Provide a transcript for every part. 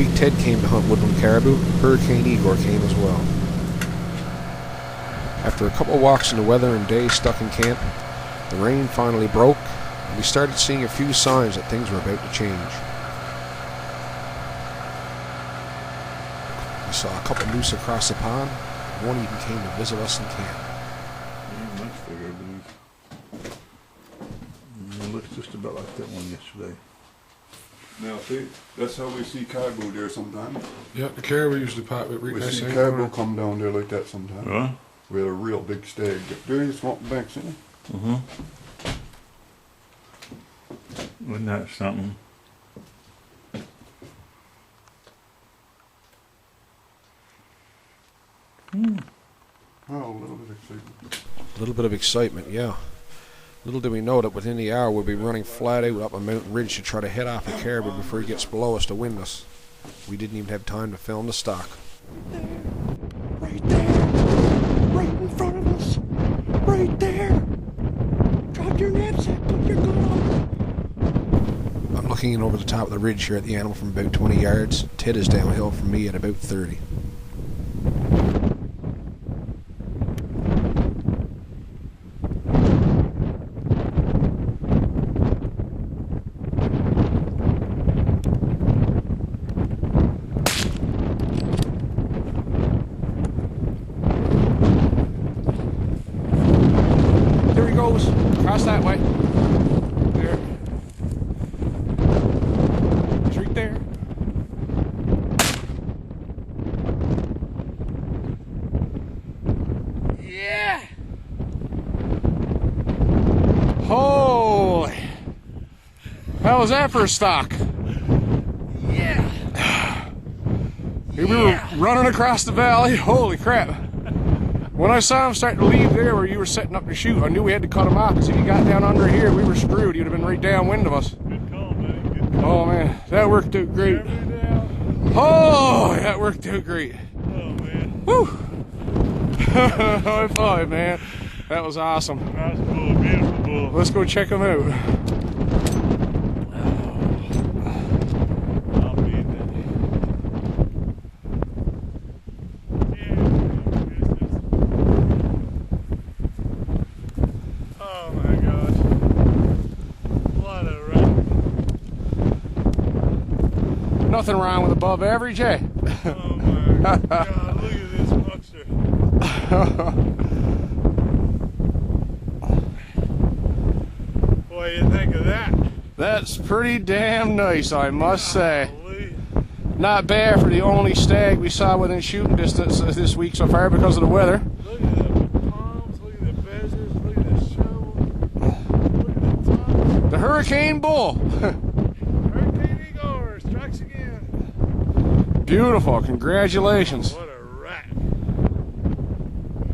week Ted came to hunt woodland caribou, Hurricane Igor came as well. After a couple of walks in the weather and days stuck in camp, the rain finally broke, and we started seeing a few signs that things were about to change. We saw a couple moose across the pond, and one even came to visit us in camp. Much bigger, I believe. It looks just about like that one yesterday. Now see, that's how we see caribou there sometimes. Yeah, the caribou usually pop it right We next see to caribou come down there like that sometimes. Huh? We had a real big stag. There you swamp banks in it. Wasn't that something? Oh, a little bit of excitement. A little bit of excitement, yeah. Little did we know that within the hour we'd be running flat out up a mountain ridge to try to head off the caribou before he gets below us to wind us. We didn't even have time to film the stock. Right there! Right in front of us! Right there! Drop your knapsack, put your gun on! I'm looking in over the top of the ridge here at the animal from about 20 yards. Ted is downhill from me at about 30. There he goes. Across that way. There. He's right there. Yeah! Holy! How was that for a stock? Yeah! Here we were running across the valley. Holy crap. When I saw him starting to leave there where you were setting up to shoot, I knew we had to cut him off, because if he got down under here, we were screwed. He'd have been right downwind of us. Good call, buddy. Good call. Oh man, that worked out great. Every down. Oh, that worked out great. Oh, man. Woo! High five, man. That was awesome. That's cool. Beautiful bull. Let's go check him out. I'll be in that. Oh, my gosh. What a run. Nothing wrong with above average, eh? Oh, my God. Look at this monster. What do you think of that? That's pretty damn nice, I must say. Holy. Not bad for the only stag we saw within shooting distance this week so far because of the weather. Look at the palms, look at the beziers, look at the shovel, look at the top. The Hurricane Bull. Hurricane Igor strikes again. Beautiful, congratulations. What a rat.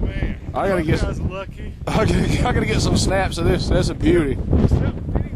Man, I gotta get- guy's lucky. I gotta get some snaps of this. That's a beauty. Did he